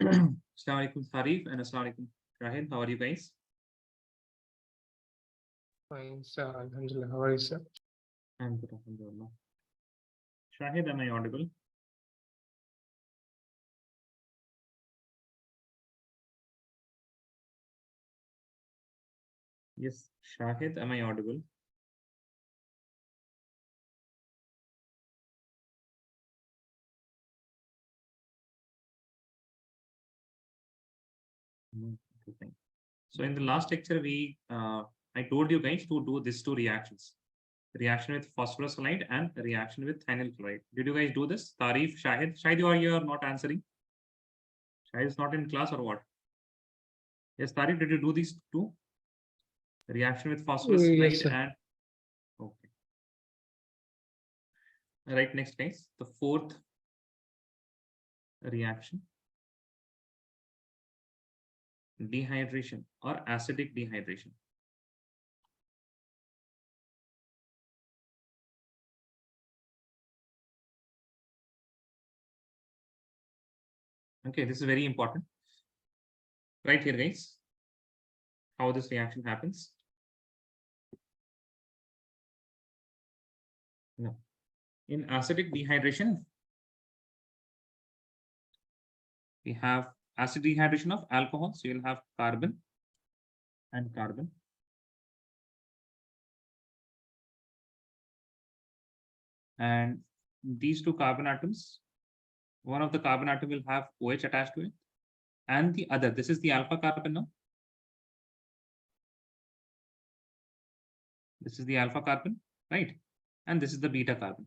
Assalamualaikum Sarif and Assalamualaikum Shahid. How are you guys? Fine, sir. Alhamdulillah. How are you, sir? I'm good, alhamdulillah. Shahid, am I audible? Yes, Shahid, am I audible? No. Okay, fine. So in the last lecture, I told you guys to do these two reactions. Reaction with phosphorus halide and reaction with thionyl chloride. Did you guys do this? Tarif, Shahid. Shahid, you are not answering. Shahid is not in class or what? Yes, Tarif, did you do these two? Reaction with phosphorus Yes, halide sir. and okay. Right, next guys. The fourth reaction, dehydration or acidic dehydration. Okay, this is very important. Right here, guys, how this reaction happens. No. In acidic dehydration, we have acid dehydration of alcohol. So you'll have carbon and carbon. And these two carbon atoms, one of the carbon atom will have OH attached to it. And the other, this is the alpha carbon now. This is the alpha carbon, right? And this is the beta carbon.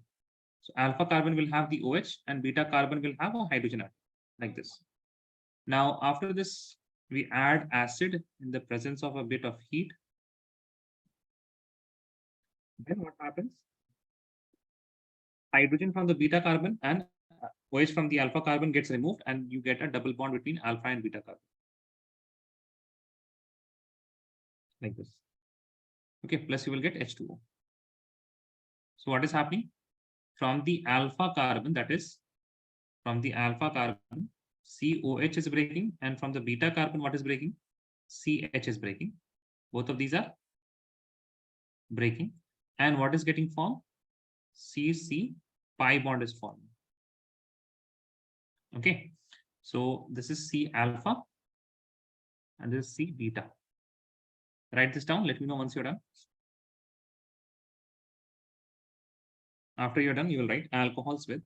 So alpha carbon will have the OH and beta carbon will have a hydrogen atom like this. Now, after this, we add acid in the presence of a bit of heat. Then what happens? Hydrogen from the beta carbon and OH from the alpha carbon gets removed and you get a double bond between alpha and beta carbon. Like this. Okay, plus you will get H2O. So what is happening? From the alpha carbon, that is, from the alpha carbon, COH is breaking, and from the beta carbon, what is breaking? CH is breaking. Both of these are breaking. And what is getting formed? CC pi bond is formed. Okay, so this is C alpha and this is C beta. Write this down. Let me know once you're done. After you're done, you will write alcohols with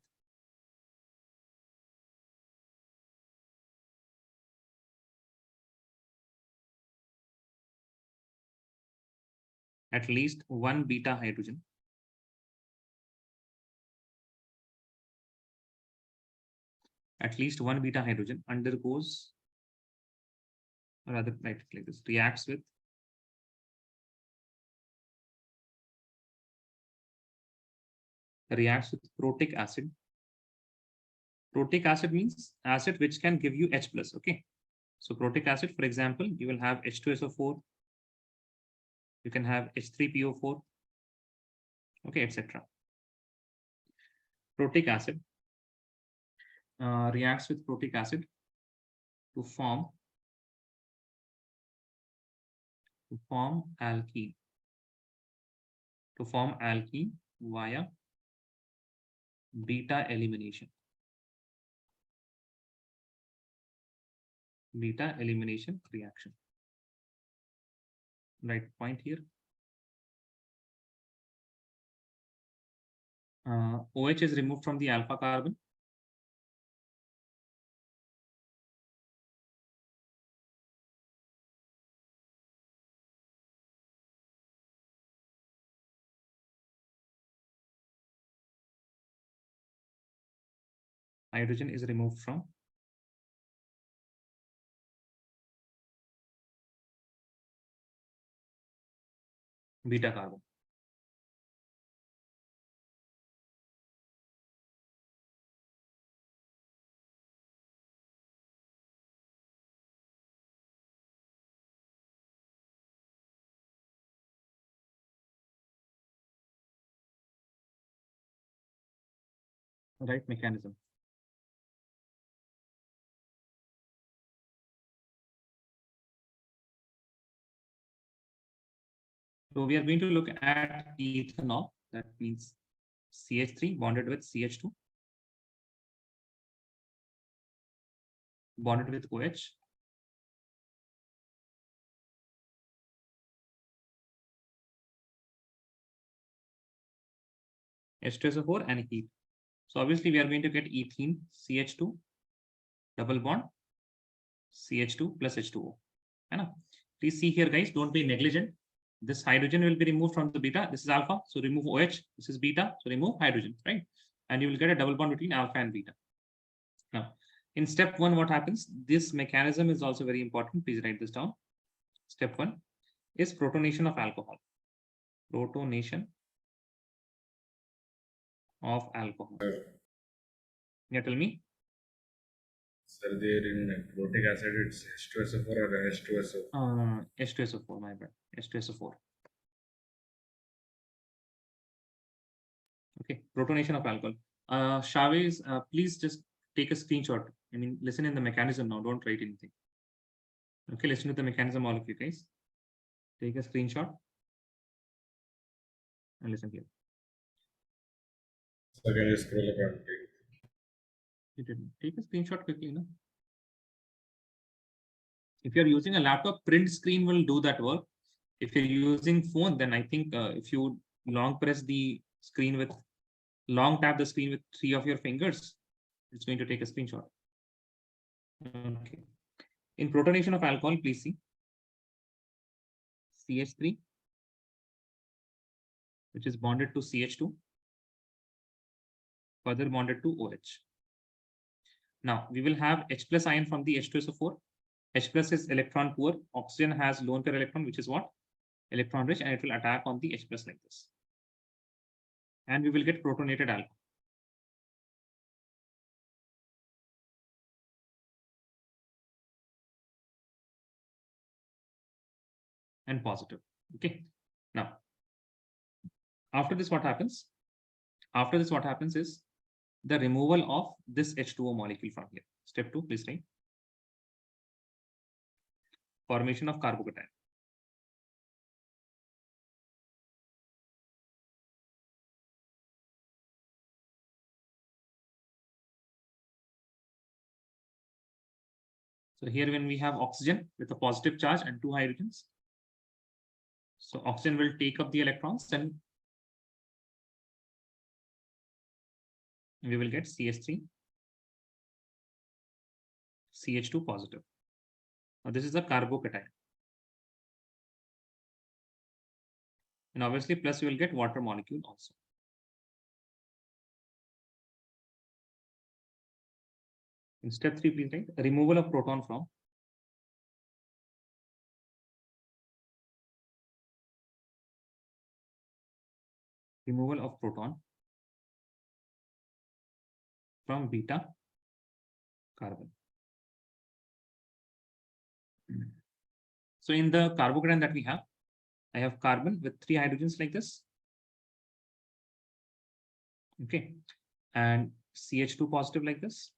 at least one beta hydrogen. At least one beta hydrogen undergoes, or rather, write it like this, reacts with protic acid. Protic acid means acid which can give you H plus. Okay, so protic acid, for example, you will have H2SO4, you can have H3PO4, okay, etc. Protic acid reacts with protic acid to form alkene. To form alkene via beta elimination. Beta elimination reaction. Right point here. OH is removed from the alpha carbon. Hydrogen is removed from beta carbon. Right mechanism. So we are going to look at ethanol. That means CH3 bonded with CH2, bonded with OH. H2SO4 and heat. So obviously we are going to get ethene CH2 double bond CH2 plus H2O. Please see here, guys, don't be negligent. This hydrogen will be removed from the beta. This is alpha, so remove OH. This is beta, so remove hydrogen, right? And you will get a double bond between alpha and beta. Now, in step 1, what happens? This mechanism is also very important. Please write this down. Step 1 is protonation of alcohol. Protonation of alcohol. Yeah, tell me. Sir, there in protic acid, it's H2SO4 or H2SO. H2SO4, my bad. H2SO4. Okay, protonation of alcohol. Chavez, please just take a screenshot. I mean, listen in the mechanism now. Don't write anything. Okay, listen to the mechanism, all of you guys. Take a screenshot and listen here. So can you scroll up and take? You didn't take a screenshot quickly, no? If you're using a laptop, print screen will do that work. If you're using phone, then I think if you long press the screen with long tap the screen with 3 of your fingers, it's going to take a screenshot. Okay. In protonation of alcohol, please see CH3, which is bonded to CH2, further bonded to OH. Now we will have H plus ion from the H2SO4. H plus is electron poor. Oxygen has lone pair electron, which is what? Electron rich, and it will attack on the H plus like this. And we will get protonated alcohol. And positive. Okay. Now, after this, what happens? After this, what happens is the removal of this H2O molecule from here. Step 2, please write. Formation of carbocation. So here when we have oxygen with a positive charge and 2 hydrogens, so oxygen will take up the electrons and we will get CH3, CH2 positive. Now this is a carbocation. And obviously plus you will get water molecule also. In step 3, please write removal of proton from from beta carbon. So in the carbocation that we have, I have carbon with 3 hydrogens like this. Okay. And CH2 positive like this.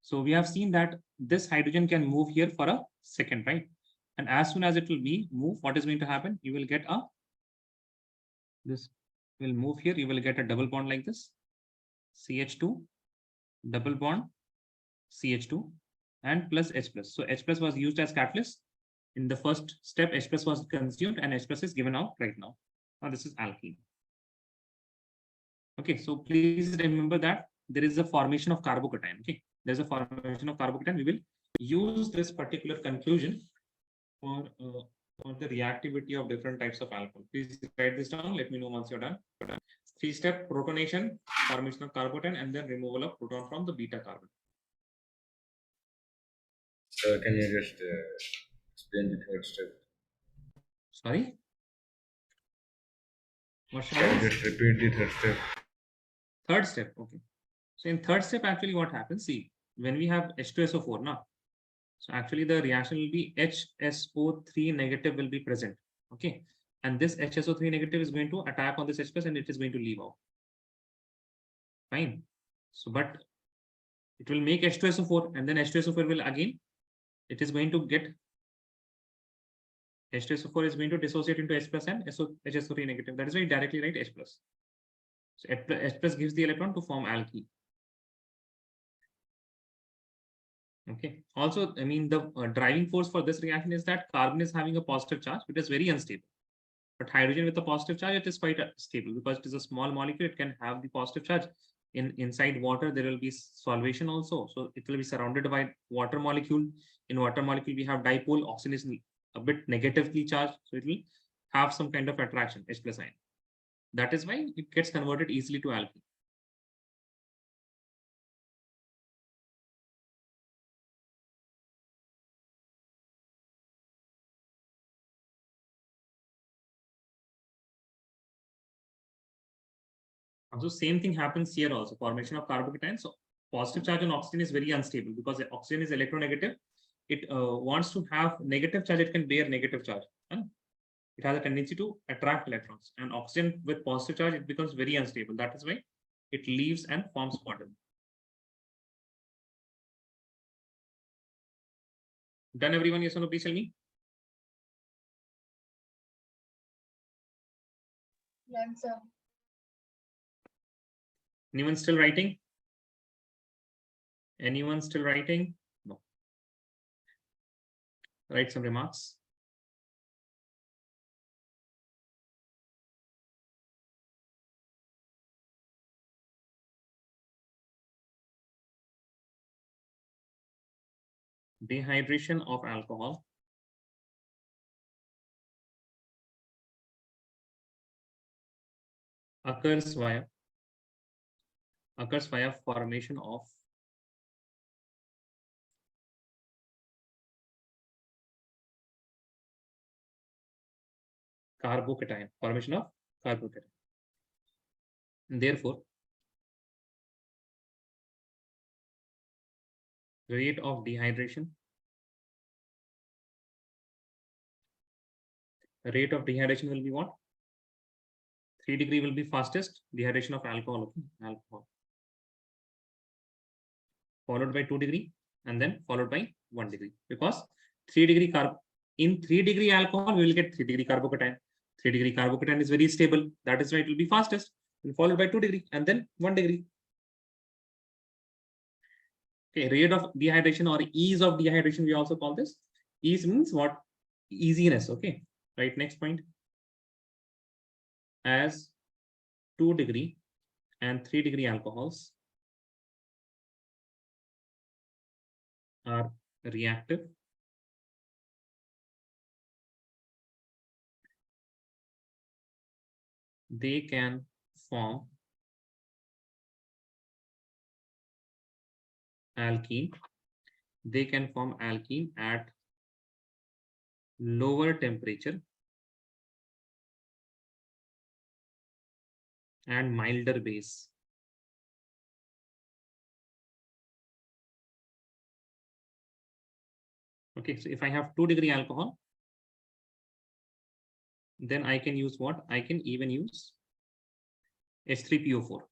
So we have seen that this hydrogen can move here for a second, right? And as soon as it will be move, what is going to happen? You will get this will move here. You will get a double bond like this. CH2, double bond, CH2, and plus H plus. So H plus was used as catalyst. In the first step, H plus was consumed and H plus is given out right now. Now this is alkene. Okay, so please remember that there is a formation of carbocation. Okay, there's a formation of carbocation. We will use this particular conclusion for the reactivity of different types of alcohol. Please write this down. Let me know once you're done. 3-step protonation, formation of carbocation, and then removal of proton from the beta carbon. Sir, can you just explain the third step? Sorry? What shall Can I you just repeat the third step? Third step, okay. So in third step, actually what happens, see, when we have H2SO4 now, so actually the reaction will be HSO3 negative will be present, okay. And this HSO3 negative is going to attack on this H plus and it is going to leave out. Fine. So, but it will make H2SO4 and then H2SO4 will again, it is going to get H2SO4 is going to dissociate into H plus and HSO3 negative. That is why you directly write H plus. So H plus gives the electron to form alkene. Okay. Also, I mean, the driving force for this reaction is that carbon is having a positive charge, which is very unstable. But hydrogen with a positive charge, it is quite stable because it is a small molecule. It can have the positive charge. Inside water, there will be solvation also. So it will be surrounded by water molecule. In water molecule, we have dipole. Oxygen is a bit negatively charged. So it will have some kind of attraction, H plus ion. That is why it gets converted easily to alkene. So same thing happens here also, formation of carbocation. So positive charge on oxygen is very unstable because oxygen is electronegative. It wants to have negative charge, it can bear negative charge. It has a tendency to attract electrons. And oxygen with positive charge, it becomes very unstable. That is why it leaves and forms quantum. Done everyone? Yes or no? Please tell me. Done, sir. Anyone still writing? Anyone still writing? No. Write some remarks. Dehydration of alcohol occurs via formation of carbocation. Formation of carbocation. Therefore, rate of dehydration will be what? 3 degree will be fastest dehydration of alcohol. Okay? Alcohol. Followed by 2 degree and then followed by 1 degree, because 3 degree in 3 degree alcohol we will get 3 degree carbocation. 3 degree carbocation is very stable. That is why it will be fastest, and followed by 2 degree and then 1 degree. Okay, rate of dehydration or ease of dehydration, we also call this. Ease means what? Easiness. Okay, right. Next point. As 2 degree and 3 degree alcohols are reactive, they can form alkene. They can form alkene at lower temperature and milder base. Okay, so if I have 2 degree alcohol, then I can use what? I can even use H3PO4.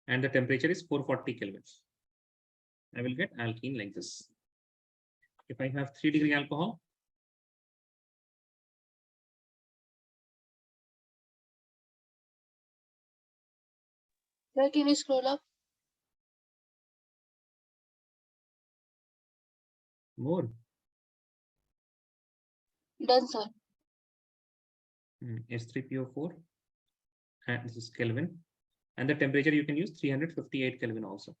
And the temperature is 440 Kelvin. I will get alkene like this. If I have 3 degree alcohol, Sir, can you scroll up? more. Done, sir. H3PO4, and this is Kelvin. And the temperature you can use 358 Kelvin also.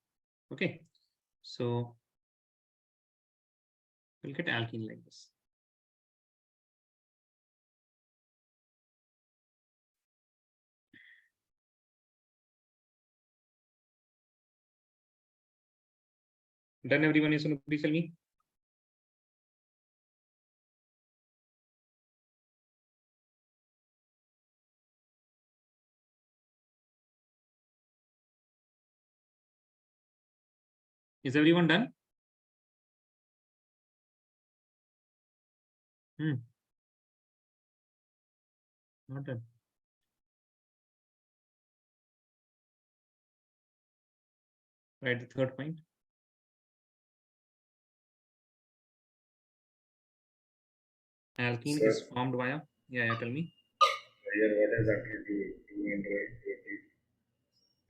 Okay, so we'll get alkene like this. Done everyone? Is going to please tell me. Is everyone done? Not done. Write the third point. Alkene Sir. is formed via. Yeah, tell me. Here, what is after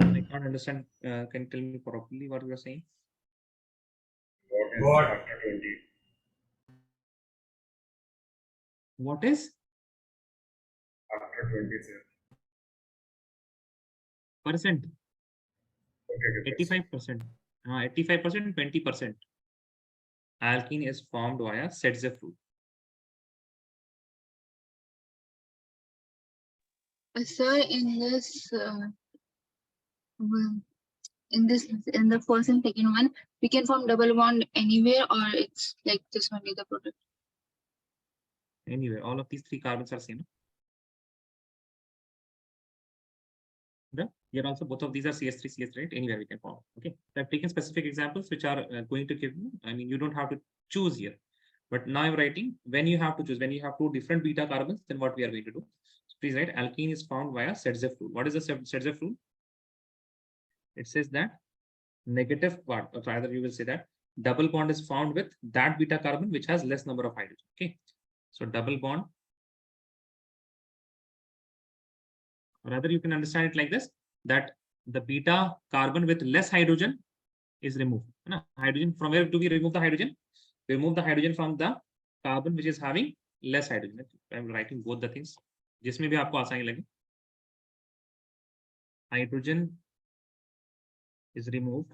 220? I can't understand. Can you tell me properly what you are saying? What is after 20? What is After 20, sir. percent? Okay, 85%. 85%, 20%. Alkene is formed via Setzeff rule. Sir, in the first and second one, we can form double bond anywhere, or it's like just only the product. Anyway, all of these three carbons are same. Here also both of these are CS3, CS3, right? Anywhere we can form. Okay. I've taken specific examples which are going to give you. I mean, you don't have to choose here. But now I'm writing when you have to choose, when you have two different beta carbons, then what we are going to do. So please write alkene is formed via Setzeff rule. What is the Setzeff rule? It says that negative part, or rather you will say that double bond is formed with that beta carbon which has less number of hydrogen. Okay. So double bond, rather you can understand it like this, that the beta carbon with less hydrogen is removed. Hydrogen, from where do we remove the hydrogen? We remove the hydrogen from the carbon which is having less hydrogen. I'm writing both the things. जिसमें भी आपको आसानी लगे. Hydrogen is removed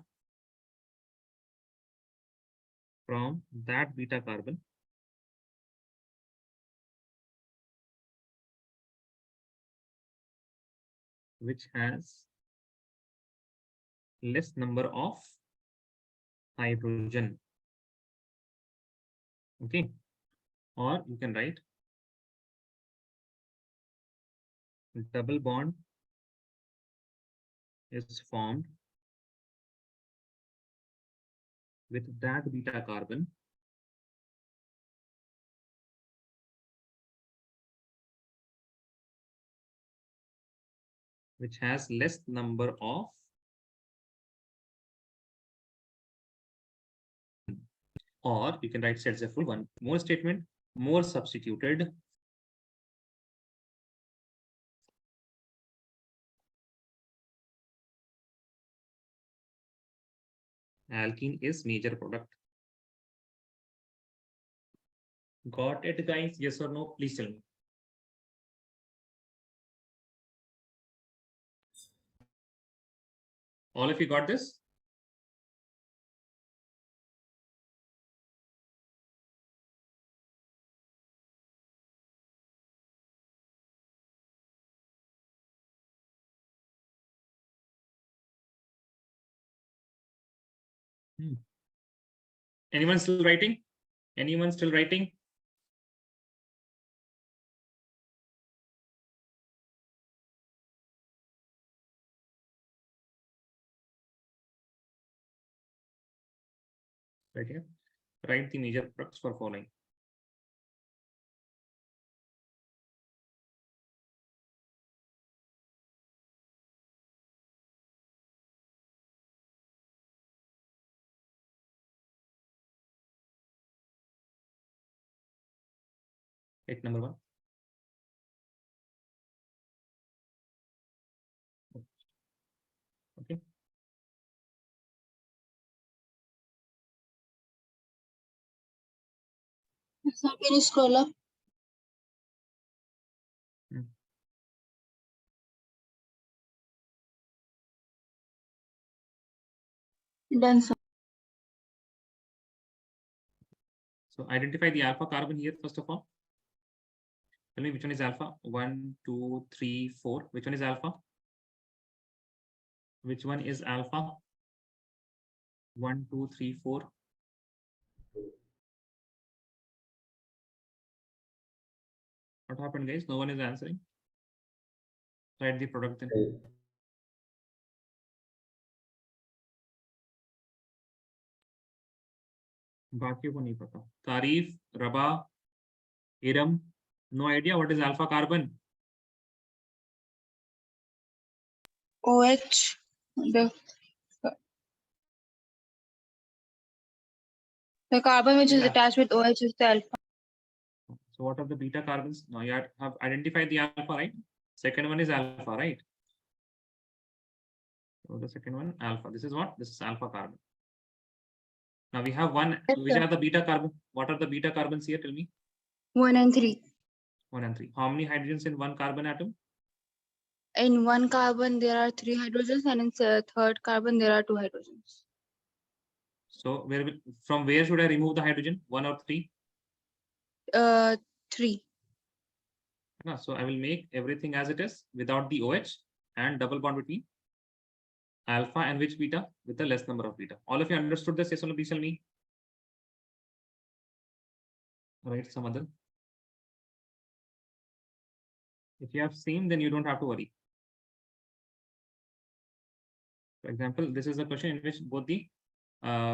from that beta carbon which has less number of hydrogen. Okay. Or you can write double bond is formed with that beta carbon which has less number of, or you can write Setzeff rule. One more statement, more substituted alkene is major product. Got it, guys? Yes or no? Please tell me. All of you got this? Anyone still writing? Anyone still writing? Right here. Write the major products for following. Hit number one. Okay. Sir, can you scroll up? Done, sir. So identify the alpha carbon here first of all. Tell me which one is alpha. 1, 2, 3, 4. Which one is alpha? Which one is alpha? 1, 2, 3, 4. What happened, guys? No one is answering. Write the product then. बाकियों को नहीं पता. तारीफ, रबा, Iram. No idea what is alpha carbon. OH. The The carbon which is Yeah. attached with OH is the alpha. So what are the beta carbons? Now you have identified the alpha, right? Second one is alpha, right? So the second one, alpha. This is what? This is alpha carbon. Now we have one. Yes, Which sir. are the beta carbon? What are the beta carbons here? Tell me. 1 and 3. 1 and 3. How many hydrogens in one carbon atom? In one carbon, there are 3 hydrogens, and in the third carbon, there are 2 hydrogens. So from where should I remove the hydrogen? 1 or 3? 3. So I will make everything as it is without the OH and double bond between alpha and which beta with the less number of beta. All of you understood this? Yes or no? Please tell me. Right, some other. If you have seen, then you don't have to worry. For example, this is a question in which both the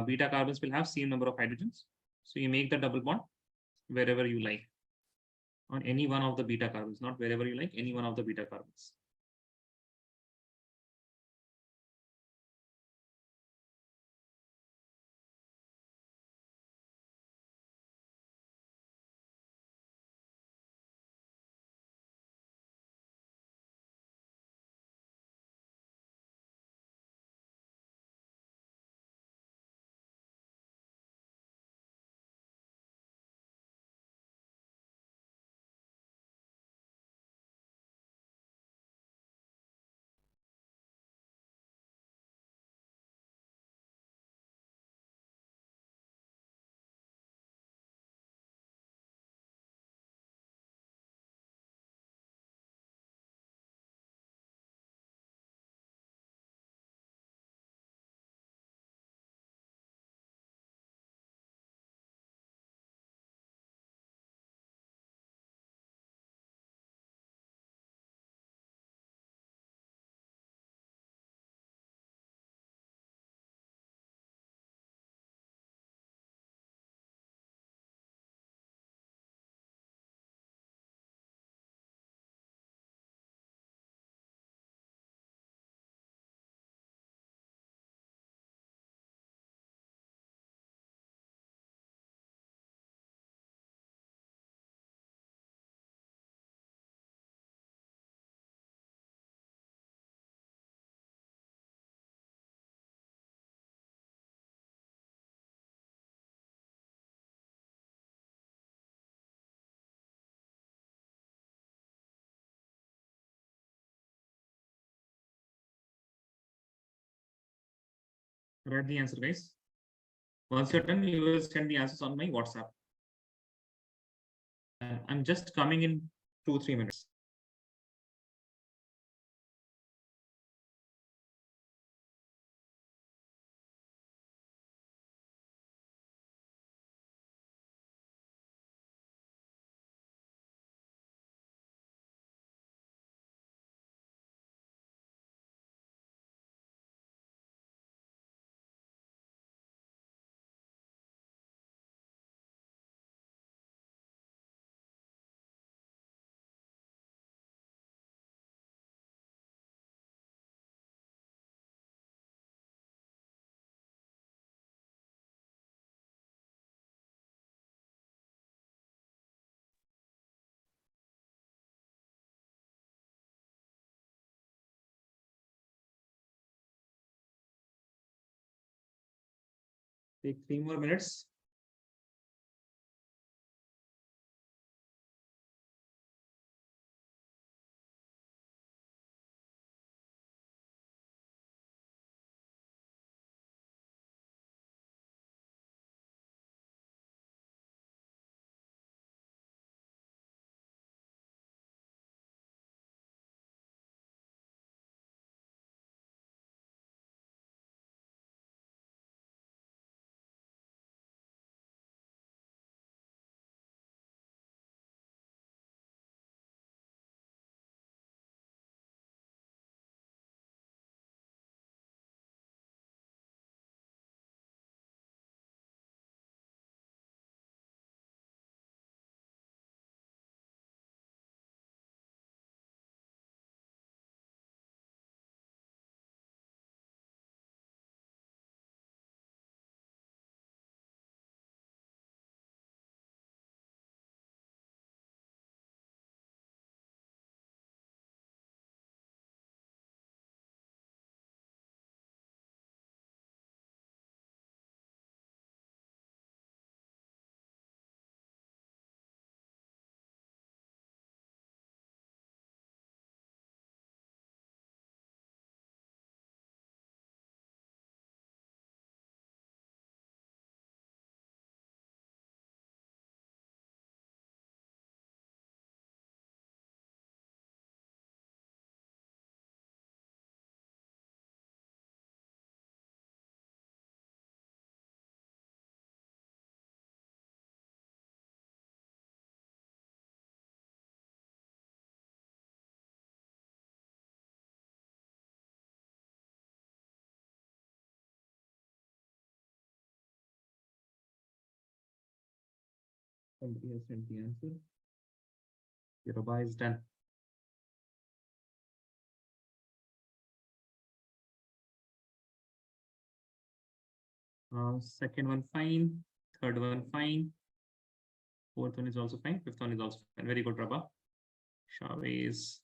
beta carbons will have same number of hydrogens. So you make the double bond wherever you like on any one of the beta carbons, not wherever you like, any one of the beta carbons. Write the answer, guys. Once you're done, you will send the answers on my WhatsApp. I'm just coming in 2-3 minutes. Take 3 more minutes. Somebody has sent the answer. Yoruba is done. Second one fine, third one fine, fourth one is also fine, fifth one is also fine. Very good, Rabba. Chavez.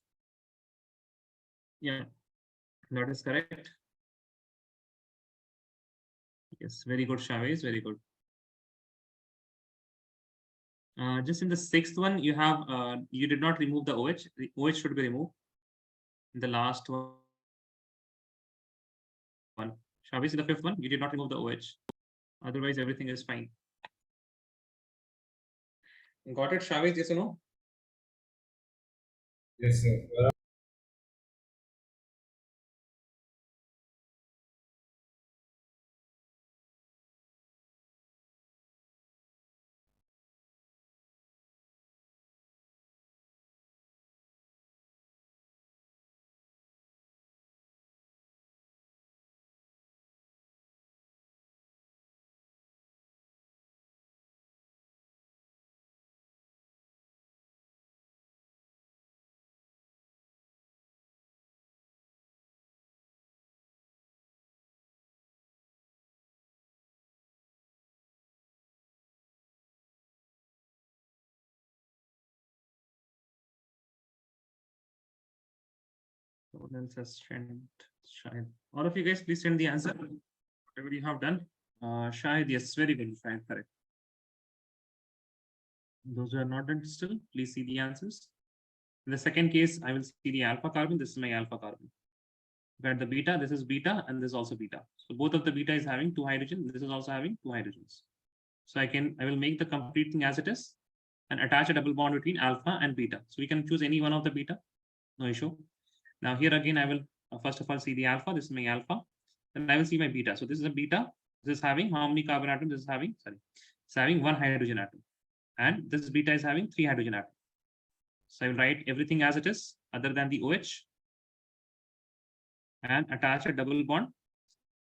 Yeah, that is correct. Yes, very good, Chavez. Very good. Just in the sixth one, you have you did not remove the OH. The OH should be removed. In the last one, Chavez, in the fifth one, you did not remove the OH. Otherwise, everything is fine. Got it, Chavez? Yes or no? Yes, sir. Someone else has sent. All of you guys, please send the answer. Whatever you have done. Shahid, yes, very good. Shahid, correct. Those who are not done still, please see the answers. In the second case, I will see the alpha carbon. This is my alpha carbon. Got the beta. This is beta, and this is also beta. So both of the beta is having 2 hydrogen. This is also having 2 hydrogens. So I will make the complete thing as it is, and attach a double bond between alpha and beta. So we can choose any one of the beta. No issue. Now here again, I will first of all see the alpha. This is my alpha. Then I will see my beta. So this is a beta. This is having how many carbon atoms? This is having, sorry, it's having 1 hydrogen atom. And this beta is having 3 hydrogen atoms. So I will write everything as it is, other than the OH, and attach a double bond,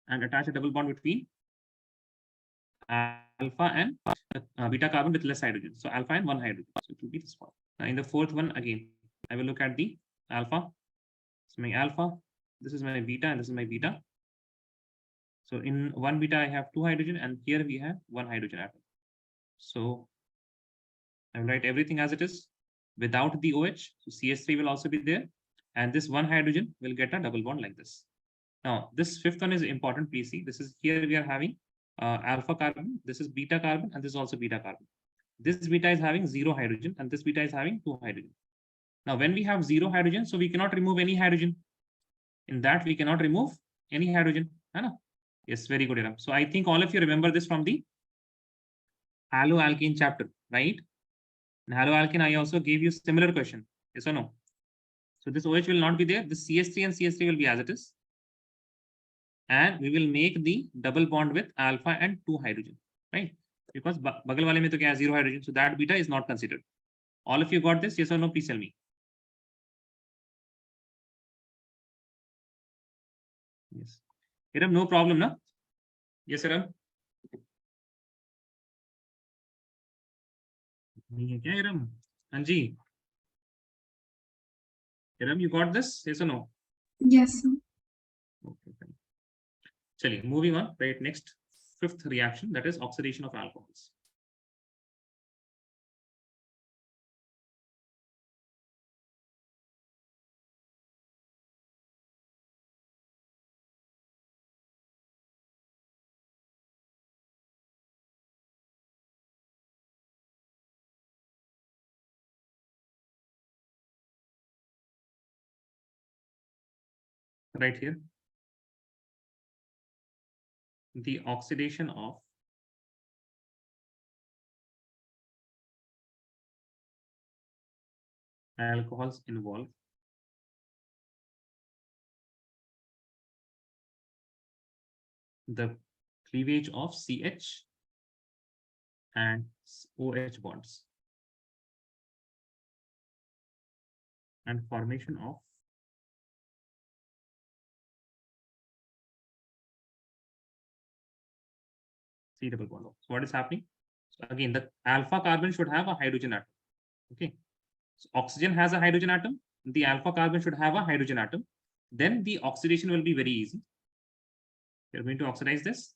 between alpha and beta carbon with less hydrogen. So alpha and 1 hydrogen. So it will be this one. Now in the fourth one, again, I will look at the alpha. So my alpha, this is my beta, and this is my beta. So in one beta, I have 2 hydrogen, and here we have 1 hydrogen atom. So I will write everything as it is without the OH. So CH3 will also be there. And this 1 hydrogen will get a double bond like this. Now, this fifth one is important, please see. This is here we are having alpha carbon. This is beta carbon, and this is also beta carbon. This beta is having 0 hydrogen, and this beta is having 2 hydrogen. Now, when we have 0 hydrogen, so we cannot remove any hydrogen. In that, we cannot remove any hydrogen. Yes, very good, Iram. So I think all of you remember this from the haloalkane chapter, right? In haloalkane, I also gave you similar question. Yes or no? So this OH will not be there. This CH3 and CH3 will be as it is. And we will make the double bond with alpha and 2 hydrogen, right? Because bagal wale mein to kya hai, 0 hydrogen. So that beta is not considered. All of you got this? Yes or no? Please tell me. Yes. Iram, no problem, na? Yes, Iram. नहीं है क्या Iram? Anji. Iram, you got this? Yes or no? Yes, sir. Okay, fine. Chaliye, moving on. Right, next, fifth reaction, that is oxidation of alcohols. Right here, the oxidation of alcohols involve the cleavage of CH and OH bonds and formation of C double bond. So what is happening? So again, the alpha carbon should have a hydrogen atom. Okay. So oxygen has a hydrogen atom. The alpha carbon should have a hydrogen atom. Then the oxidation will be very easy. We're going to oxidize this.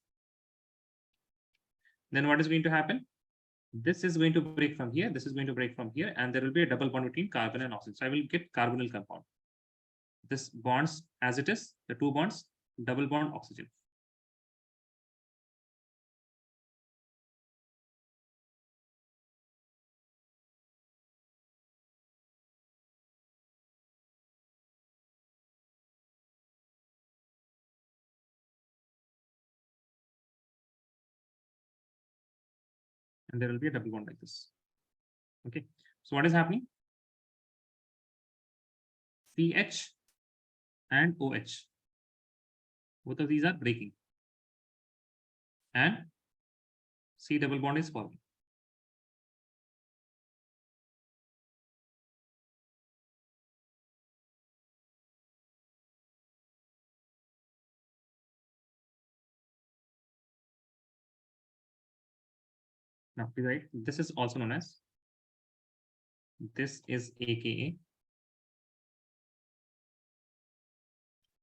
Then what is going to happen? This is going to break from here. This is going to break from here. And there will be a double bond between carbon and oxygen. So I will get carbonyl compound. This bonds as it is, the two bonds, double bond oxygen. And there will be a double bond like this. Okay. So what is happening? CH and OH. Both of these are breaking. And C double bond is forming. Now, right, this is also known as, this is AKA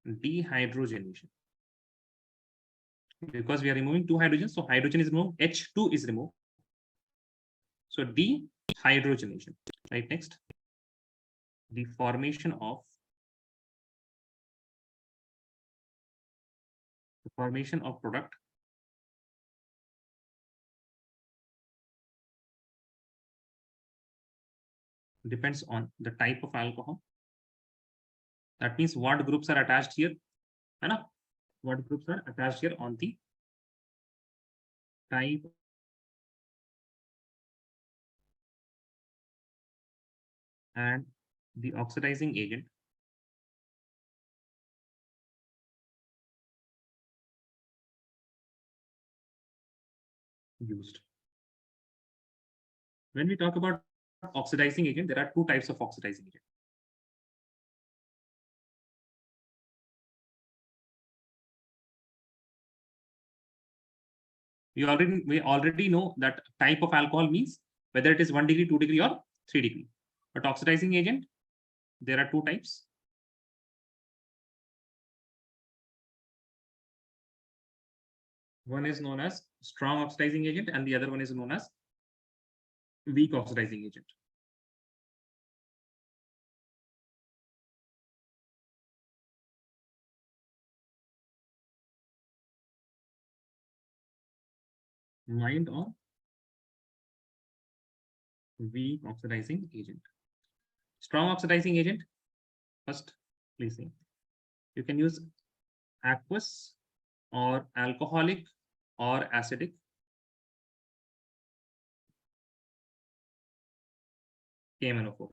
dehydrogenation. Because we are removing two hydrogens, so hydrogen is removed, H2 is removed. So dehydrogenation. Right, next, the formation of product depends on the type of alcohol. That means what groups are attached here, what groups are attached here on the type and the oxidizing agent used. When we talk about oxidizing agent, there are two types of oxidizing agent. We already know that type of alcohol means whether it is 1 degree, 2 degree, or 3 degree. But oxidizing agent, there are two types. One is known as strong oxidizing agent, and the other one is known as weak oxidizing agent. Mind on weak oxidizing agent. Strong oxidizing agent, first, please see. You can use aqueous or alcoholic or acidic. KMNO4.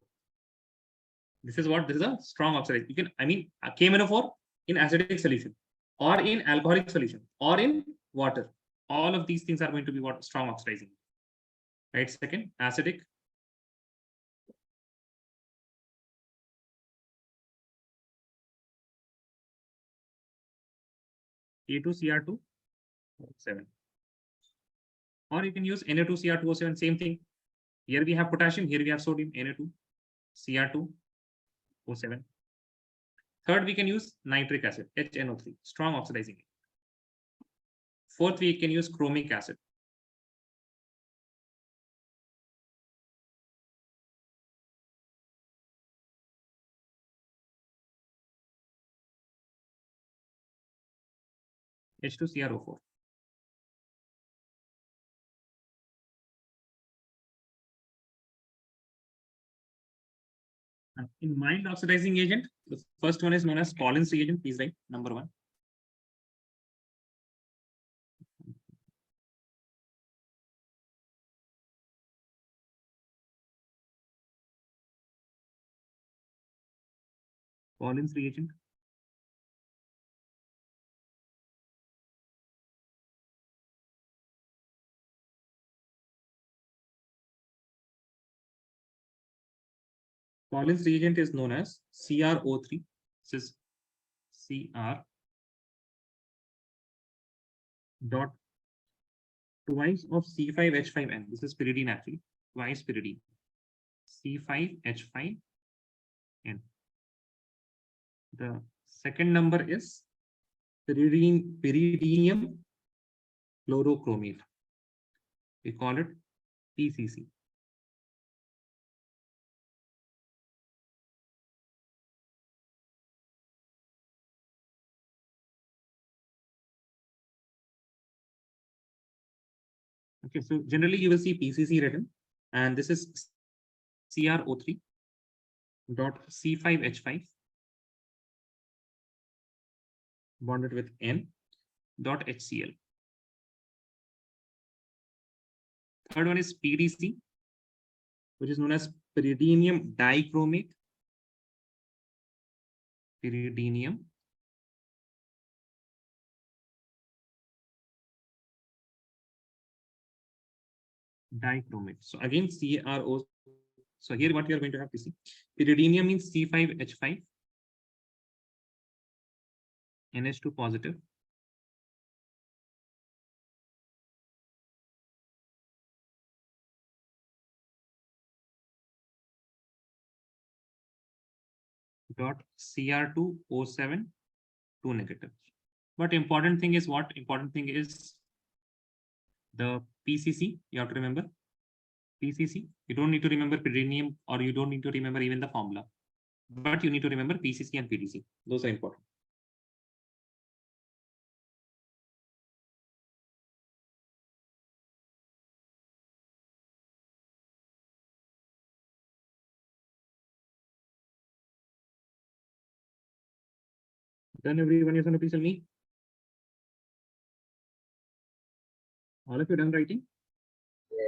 This is a strong oxidizing. You can, KMNO4 in acidic solution, or in alcoholic solution, or in water. All of these things are going to be what? Strong oxidizing. Right, second, acidic. A2Cr2O7. Or you can use Na2Cr2O7, same thing. Here we have potassium, here we have sodium, Na2Cr2O7. Third, we can use nitric acid, HNO3, strong oxidizing. Fourth, we can use chromic acid. H2CrO4. In mild oxidizing agent, the first one is known as Collins reagent. Please write number 1. Collins reagent. Collins reagent is known as CrO3. This is Cr dot twice of C5H5N. This is pyridine actually, twice pyridine. C5H5N. The second number is pyridinium chlorochromate. We call it PCC. Okay, so generally you will see PCC written, and this is CrO3 dot C5H5 bonded with N dot HCl. Third one is PDC, which is known as pyridinium dichromate. Pyridinium dichromate. So again, CrO. So here what you are going to have to see. Pyridinium means C5H5, NH2 positive. Dot Cr2O7, 2 negative. But important thing is what? Important thing is the PCC. You have to remember PCC. You don't need to remember pyridinium, or you don't need to remember even the formula. But you need to remember PCC and PDC. Those are important. Done everyone, yes or no, please tell me. All of you done writing?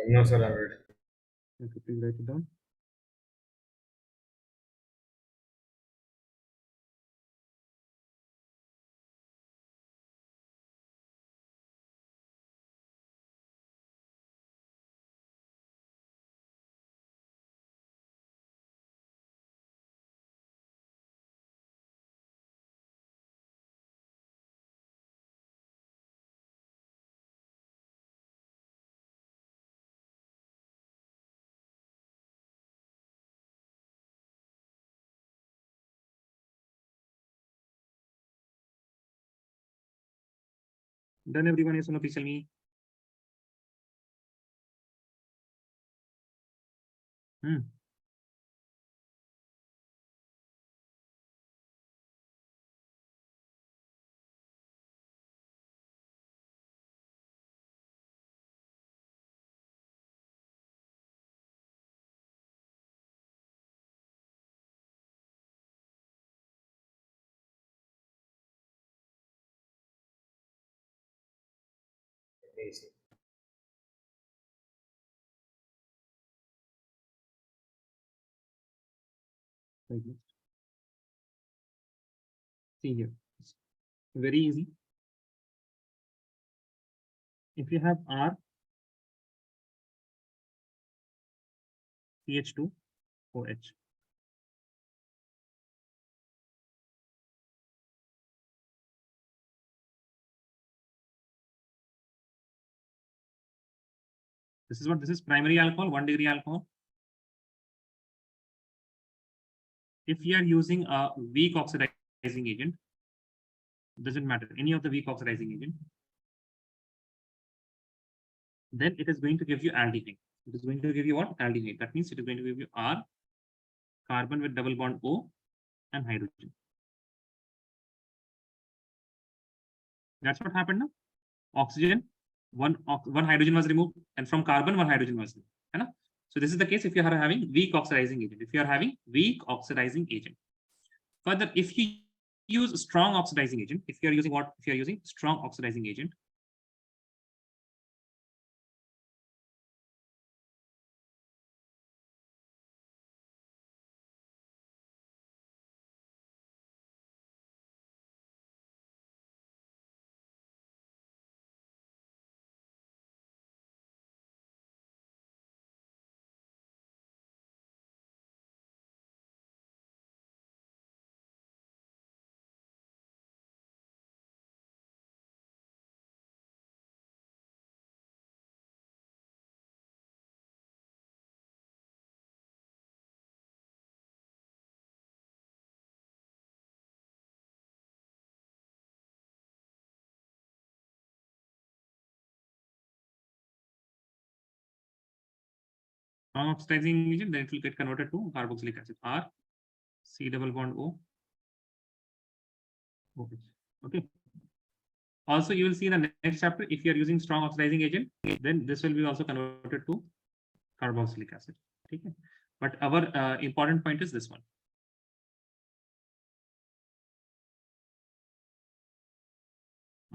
No, sir, I'm ready. Okay, please write it down. Done everyone, yes or no, please tell me. Yes, sir. Like this. See here. It's very easy. If you have R, CH2, OH. This is what this is primary alcohol, 1 degree alcohol. If you are using a weak oxidizing agent, doesn't matter, any of the weak oxidizing agent, then it is going to give you aldehyde. It is going to give you what? Aldehyde. That means it is going to give you R, carbon with double bond O, and hydrogen. That's what happened now. Oxygen, one hydrogen was removed, and from carbon, 1 hydrogen was removed. Right? So this is the case if you are having weak oxidizing agent. If you are having weak oxidizing agent. Further, if you use strong oxidizing agent, if you are using what? If you are using strong oxidizing agent, oxidizing agent, then it will get converted to carboxylic acid. R, C double bond O. Okay. Also, you will see in the next chapter, if you are using strong oxidizing agent, then this will be also converted to carboxylic acid. Okay. But our important point is this one.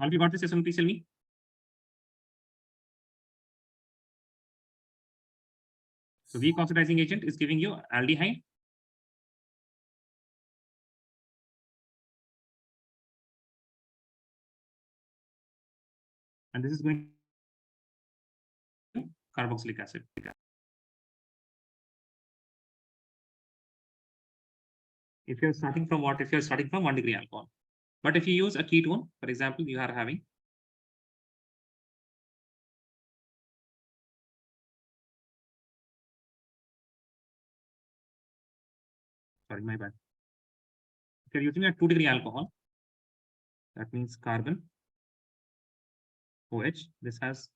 All of you got this? Yes, please tell me. So weak oxidizing agent is giving you aldehyde. And this is going to carboxylic acid. If you're starting from what? If you're starting from 1 degree alcohol. But if you use a ketone, for example, you are having sorry, my bad. If you're using a 2 degree alcohol, that means carbon, OH, this has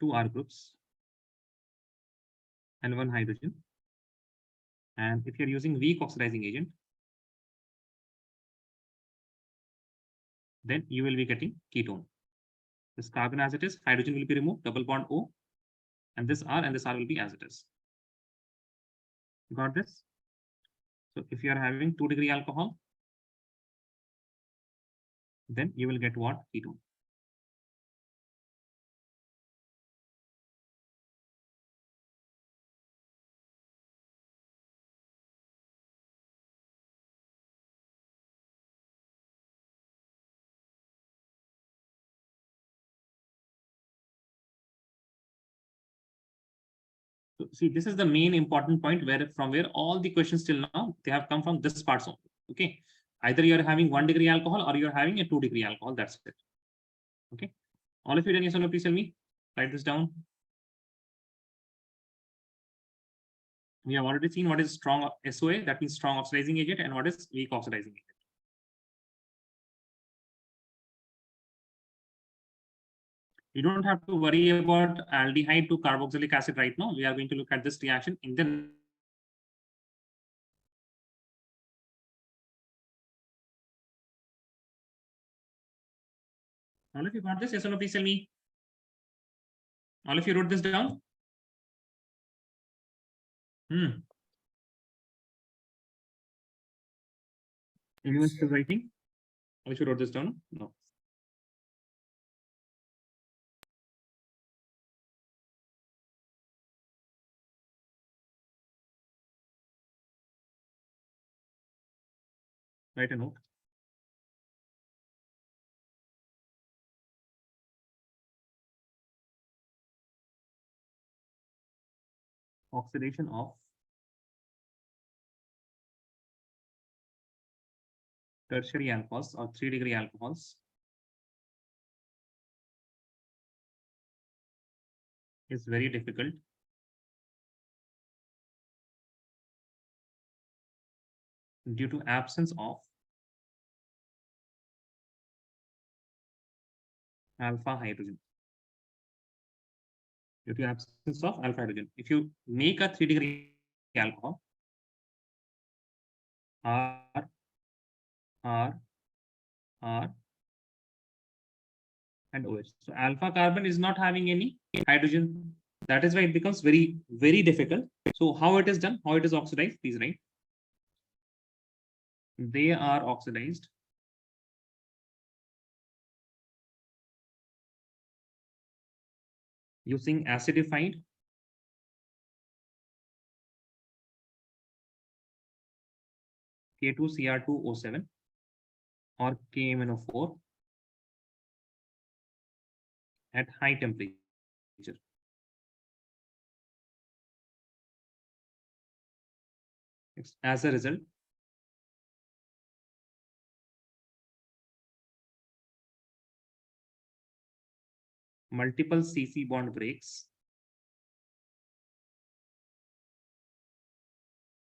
2 R groups and 1 hydrogen. And if you're using weak oxidizing agent, then you will be getting ketone. This carbon as it is, hydrogen will be removed, double bond O, and this R will be as it is. You got this? So if you are having 2 degree alcohol, then you will get what? Ketone. So see, this is the main important point where from where all the questions till now, they have come from this part only. Okay. Either you're having 1 degree alcohol or you're having a 2 degree alcohol. That's it. Okay. All of you done? Yes or no? Please tell me. Write this down. We have already seen what is strong SOA, that means strong oxidizing agent, and what is weak oxidizing agent. You don't have to worry about aldehyde to carboxylic acid right now. We are going to look at this reaction in the all of you got this? Yes or no? Please tell me. All of you wrote this down? Anyone still writing? All of you wrote this down? No. Write a note. Oxidation of tertiary alcohols or 3 degree alcohols is very difficult due to absence of alpha hydrogen. Due to absence of alpha hydrogen. If you make a 3 degree alcohol, R, R, R, and OH. So alpha carbon is not having any hydrogen. That is why it becomes very, very difficult. So how it is done, how it is oxidized, please write. They are oxidized using acidified K2Cr2O7 or KMnO4 at high temperature. As a result, multiple CC bond breaks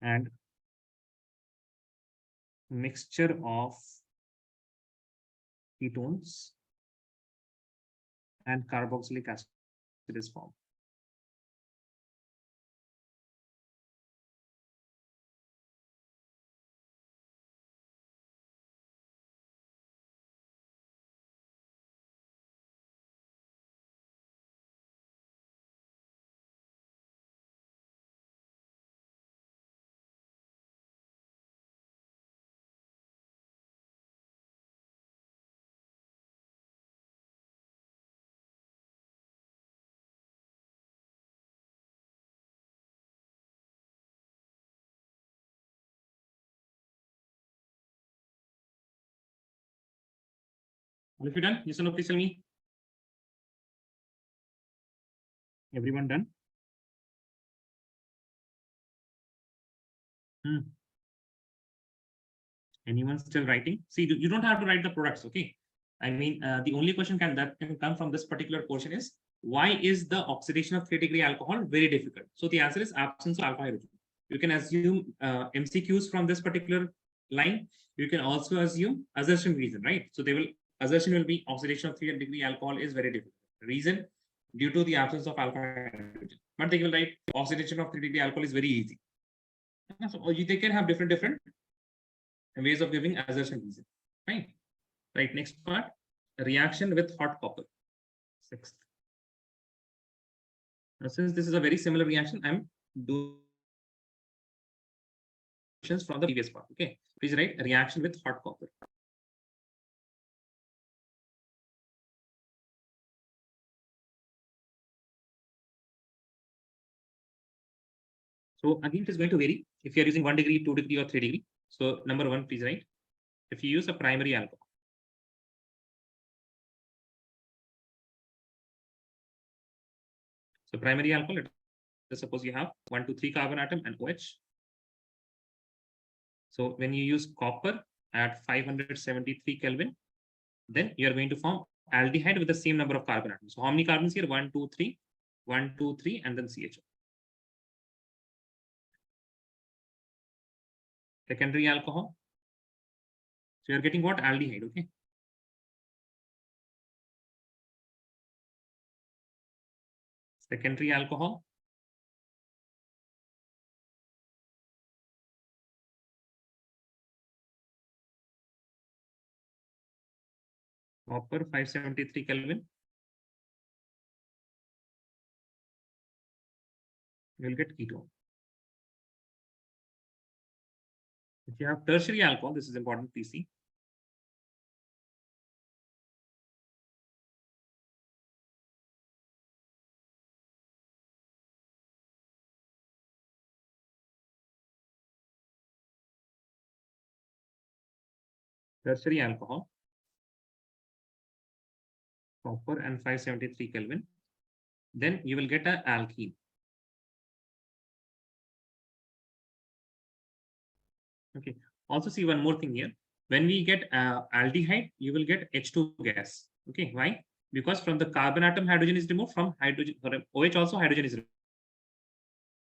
and mixture of ketones and carboxylic acid is formed. All of you done? Yes or no? Please tell me. Everyone done? Anyone still writing? See, you don't have to write the products, okay? I mean, the only question that can come from this particular portion is, why is the oxidation of 3-degree alcohol very difficult? So the answer is absence of alpha hydrogen. You can assume MCQs from this particular line. You can also assume assertion reason, right? So assertion will be oxidation of 3-degree alcohol is very difficult. Reason, due to the absence of alpha hydrogen. But they will write oxidation of 3-degree alcohol is very easy. So they can have different ways of giving assertion reason, right? Right, next part, reaction with hot copper. Sixth. Now, since this is a very similar reaction, I'm doing from the previous part. Okay, please write reaction with hot copper. So again, it is going to vary if you are using 1 degree, 2 degree, or 3 degree. So number one, please write if you use a primary alcohol. So primary alcohol, let's suppose you have 1, 2, 3 carbon atom and OH. So when you use copper at 573 Kelvin, then you are going to form aldehyde with the same number of carbon atoms. So how many carbons here? 1, 2, 3, 1, 2, 3, and then CHO. Secondary alcohol. So you're getting what? Aldehyde, okay? Secondary alcohol. Copper 573 Kelvin. You will get ketone. If you have tertiary alcohol, this is important, please see. Tertiary alcohol, copper and 573 Kelvin, then you will get an alkene. Okay. Also see one more thing here. When we get aldehyde, you will get H2 gas. Okay. Why? Because from the carbon atom, hydrogen is removed. From hydrogen, for OH also hydrogen is removed.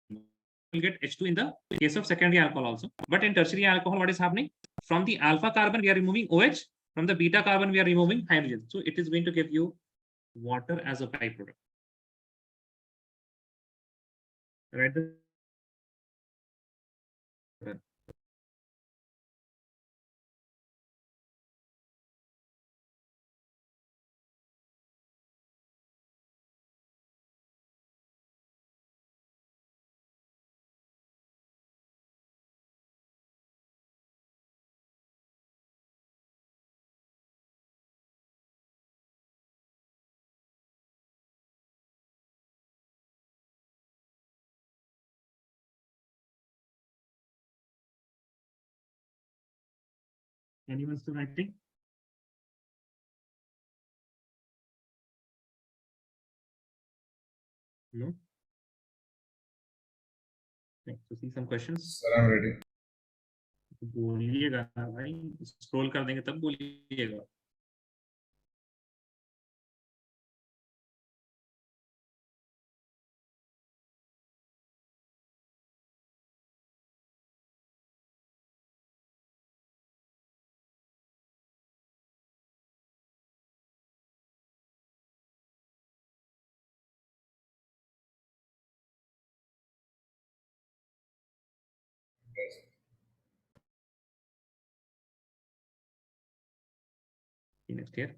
You will get H2 in the case of secondary alcohol also. But in tertiary alcohol, what is happening? From the alpha carbon, we are removing OH. From the beta carbon, we are removing hydrogen. So it is going to give you water as a byproduct. Right? Anyone still writing? No. Okay, so see some questions. Sir, I'm ready. बोलिएगा भाई, scroll कर देंगे तब बोलिएगा. Yes. Next year.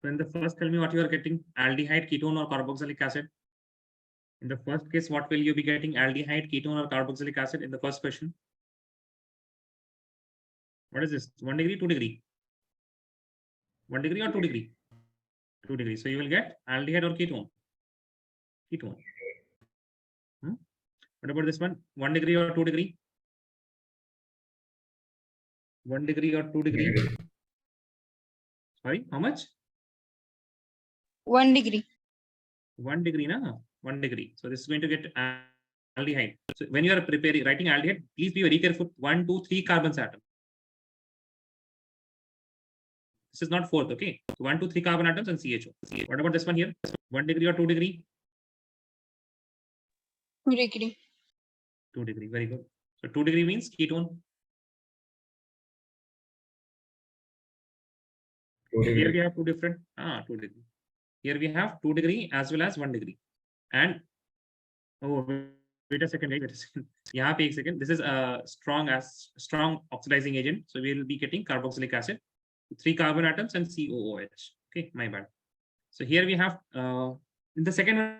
So in the first, tell me what you are getting, aldehyde, ketone or carboxylic acid. In the first case, what will you be getting, aldehyde, ketone or carboxylic acid in the first question? What is this, 1 degree, 2 degree? 1 degree or 2 degree? 2 degrees. So you will get aldehyde or ketone? Ketone. What about this one? 1 degree or 2 degree? 1 degree or 2 degree? Sorry, how much? 1 degree. 1 degree, na? 1 degree. So this is going to get aldehyde. So when you are preparing, writing aldehyde, please be very careful. 1, 2, 3 carbons atom. This is not fourth, okay? So 1, 2, 3 carbon atoms and CHO. What about this one here? 1 degree or 2 degree? 2 degree. 2 degree, very good. So 2 degree means ketone. 2 Here degree. we have two different, 2 degree. Here we have 2 degree as well as 1 degree. And, oh, wait a second, wait a second. Yeah, wait a second. This is a strong oxidizing agent. So we will be getting carboxylic acid, 3 carbon atoms and COOH. Okay, my bad. So here we have, in the second one,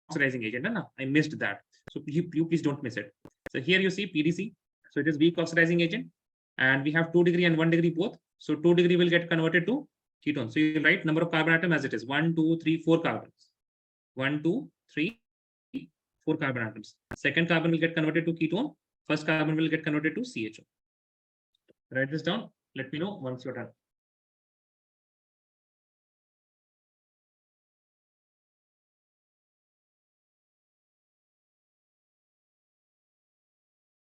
oxidizing agent. No, I missed that. So you please don't miss it. So here you see PDC. So it is weak oxidizing agent. And we have 2 degree and 1 degree both. So 2 degree will get converted to ketone. So you write number of carbon atom as it is 1, 2, 3, 4 carbons. 1, 2, 3, 4 carbon atoms. Second carbon will get converted to ketone. First carbon will get converted to CHO. Write this down. Let me know once you're done.